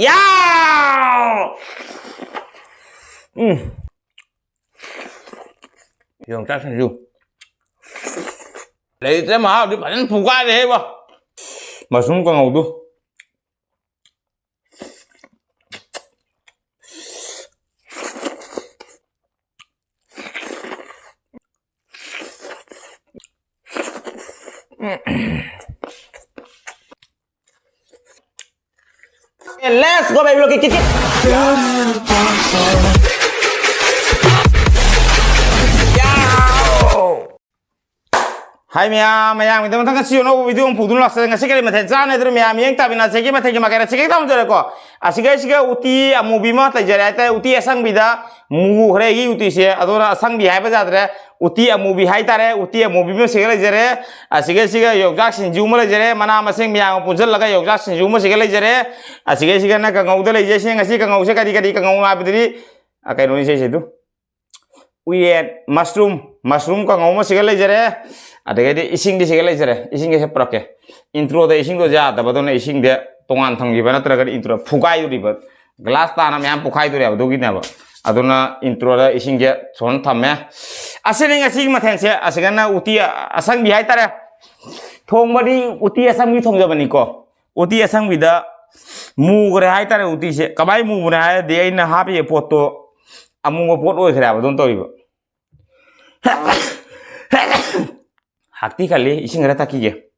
야! Yongchak Sanju. Lấy cái mà đi bắn phụ qua đấy mà. Mà xuống con ngầu tu. Let's go baby, look at it. Hai maya mình tengah siu no video yang pudun lah setengah sekali macam sana itu maya yang tapi nasi kita macam makan nasi kita macam apa? Asik uti movie mah terjadi itu uti asang bida movie hari ini uti sih atau asang bihai pada ada uti movie hai tare uti movie mah sekali jadi asik yogak sinju mah jadi mana masing maya punjul laga yogak sinju mah sekali jadi asik nak kangau tu lagi sih ngasih kangau sih kadi kangau apa tadi akai Indonesia itu mushroom kangau mah sekali jadi ada jadi ising di segala jere ising ke seprok intro da ising do ja da badone ising de tongan thangi bana tra intro fukai du ribat glass ta nam yam fukai du ya do gina ba aduna intro da ising ge son thamme asene ngasi mathen se asgana uti asang bihai tare thong badi uti asang bi thong jabani ko uti asang bi da mu gre hai tare uti se kabai mu bune hai de ina ha pe poto amu pot oi khra ba don to riba Hakti kali ising rata kige.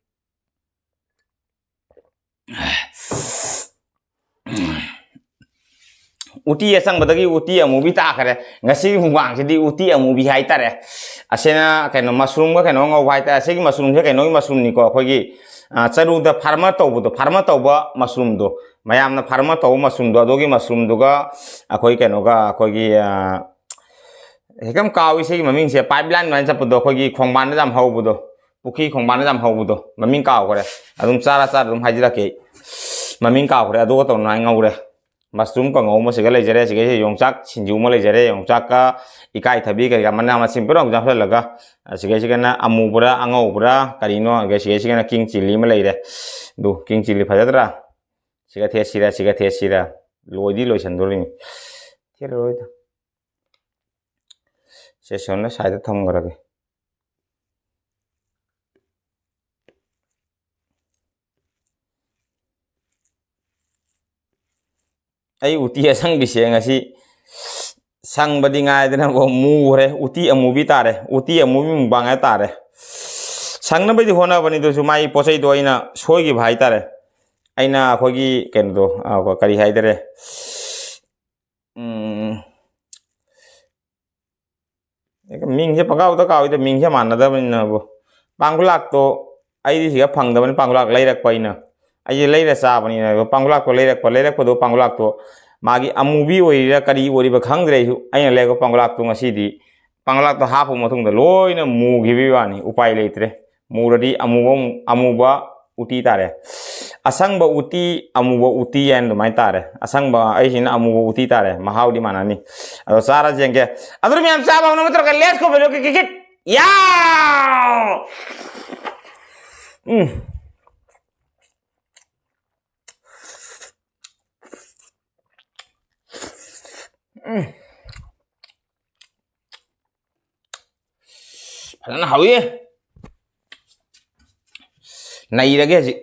Uti asang badagi uti movie tak kare. Ngasi huang jadi uti movie hai tare. Asena kaino mushroom ka kaino ngau hai ta asegi mushroom je kaino mushroom ni ko khogi charu da farmer to ba mushroom do. Mayam na farmer to mushroom do adogi mushroom do ga akhoi kaino ga khogi hekam kawi segi maming se pipeline man chapudo khogi khongban jam haubudo. Puki khongban jam haubudo maming kaw kore adum chara dum hajira ke maming kaw kore adu to nai ngau re mushroom ko ngau mo se gale jare se ge yongchak sinju mo le jare yongchak ka ikai thabi ka mana ma sim pro jam laga se ge na amu bura angau bura karino ge na king chili ma le re du king chili phajadra se ga the sira loidi lo chandori the roi ta se sonna side tham garage ai uti asang bise ngasi sang badi ngai dena ko mu re uti amubi tare uti amubi mbangai tare sang na badi hona bani do sumai posai do ina soi gi bhai tare aina khogi ken do ko kari hai dare ming je pagau to kau ite ming je manna da bin na bo pangulak to ai di siga phang da ban pangulak lairak paina ai leira sa bani na pangulak ko lairak ko do pangulak to magi amubi oira kari ori ba khangdre hu ai le ko pangulak to ngasi di pangulak to hapu mothung da loina mu gi bi wani upai leitre muradi amuba uti tare asang ba uti amuba uti yan do mai tare asang ba ai sin amuba uti tare mahau di mana ni ado sara jengke adur mi am sa ba no metro ka les ko belo kikit ya Padahal hau ye nai lagi sih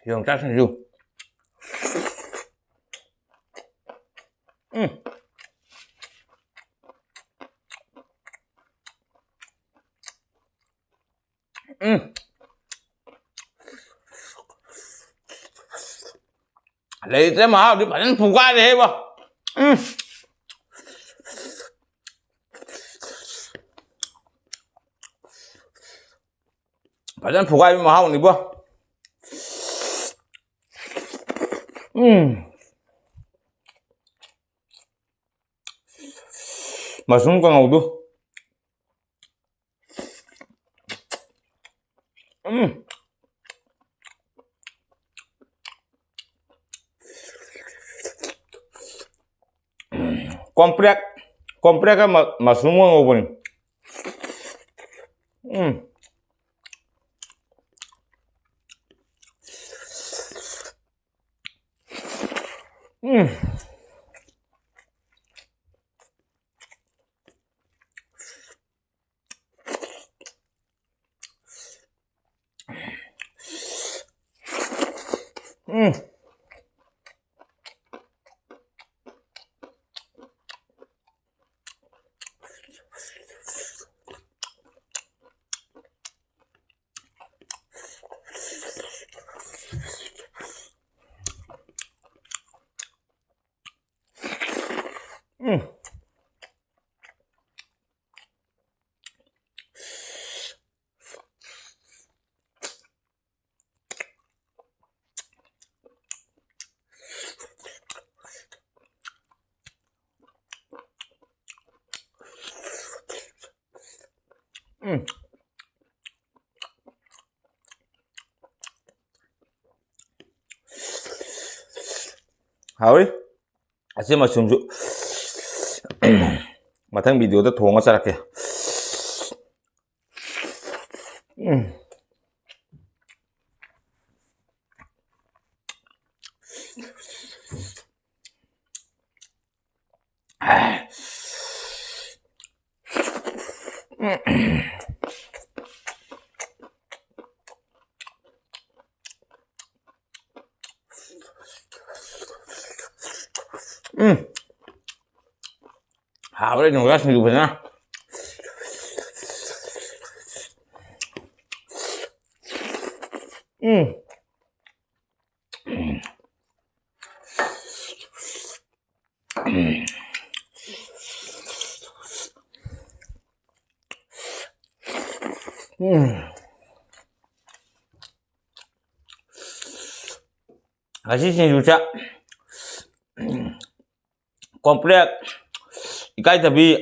Yongchak Sanju. Lấy cái mà đi bắn phụ qua đấy bà bắn phụ qua mà hao này bà mà xuống con ngầu tu ꯀꯣꯝꯄ꯭ꯔꯦꯛꯀ ꯃꯁꯔꯨꯝꯒ ꯉꯧꯕꯅꯤ. Hawi, asih mushroom ju. Matang video tuh thonga charak ya. Hawi nunggu sih juga na. Nasi sinjuca komplek ikai tapi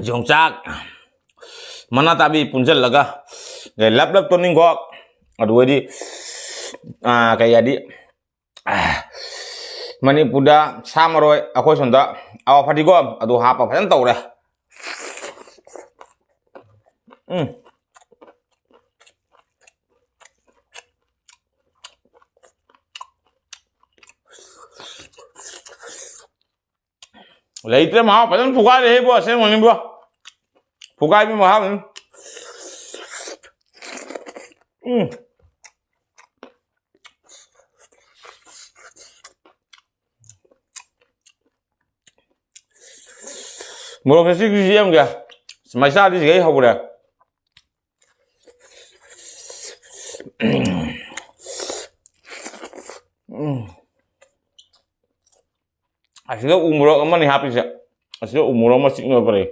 jongcak mana tapi punjal laga lap lap tuning kok aduh di kayak di mani puda samaroi aku sonda awak fadigom aduh apa pasan tau deh. Lah itu mah pasan fuga deh bu asal mani bu fuga ini mah Mulu kasih giziam dia semasa di sini habu dah. Aslinya umur kamu nih habis ya. Aslinya umur masih nggak beri.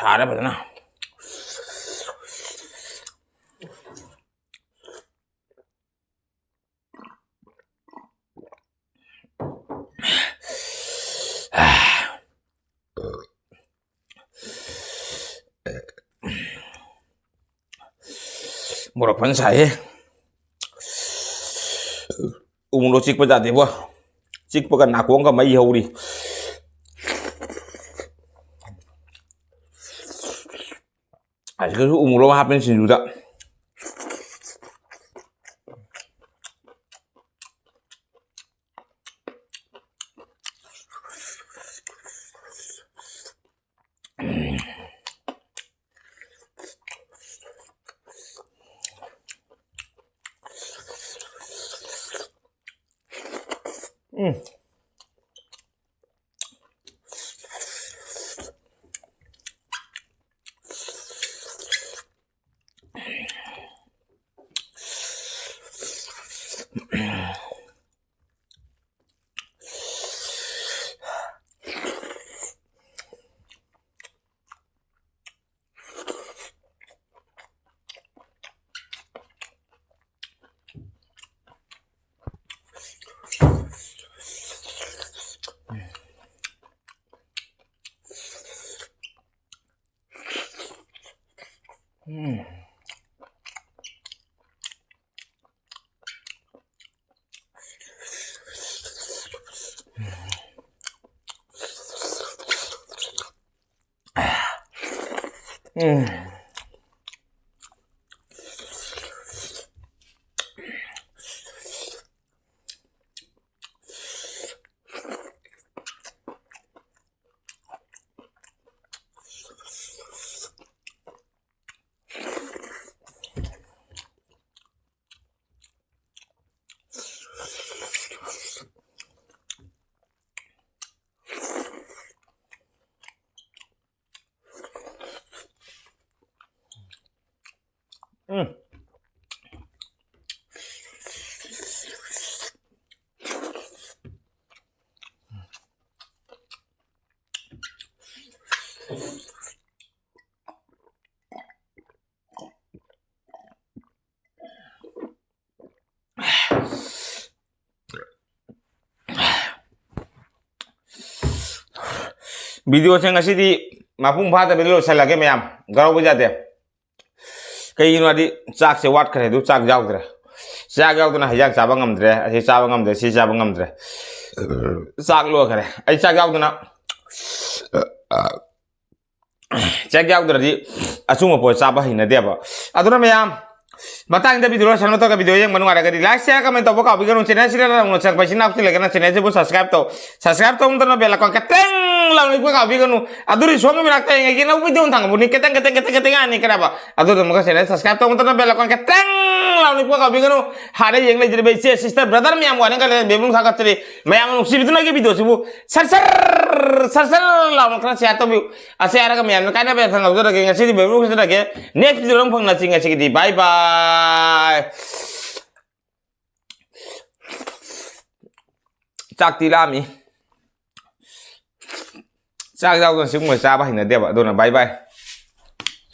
Cara apa na? Murapan saya umur cik pa dati ba cik pa kan ako ang kamay hawri ay kasi umur mo hapin sinjuta Video saya ngasih di mapung pada video saya lagi meyam garau bujat ya kayak gini adi cak sewat kere itu cak jauh tuh nah hijak cabang ngamdre si cabang ngamdre cak lu kere cak jauh tuh nah cak jauh tuh di asung apa cabah ini dia apa atuh meyam matang da video sana to ka video yang manu ada di like share comment to ka bigan channel sira na un chak pasin nak tile kana channel je bu subscribe to un na bela kon keteng la ni ka bigan aduri songa mi nakta yang gina video tang bu ni keteng ani kenapa adur to muka channel subscribe to un na bela kon keteng la ni ka bigan hade yang le jere be sister brother mi am wan ka bebung sakat tiri me am nu sibitu lagi video sibu sar la no kana sia to bi ase ara ka mi am kana be thang adur ke ngasi di bebung sida ke next video phang na singa sigi di bye bye cak tilami cak jauh tuh sih mau siapa ini dia pak tuh bye bye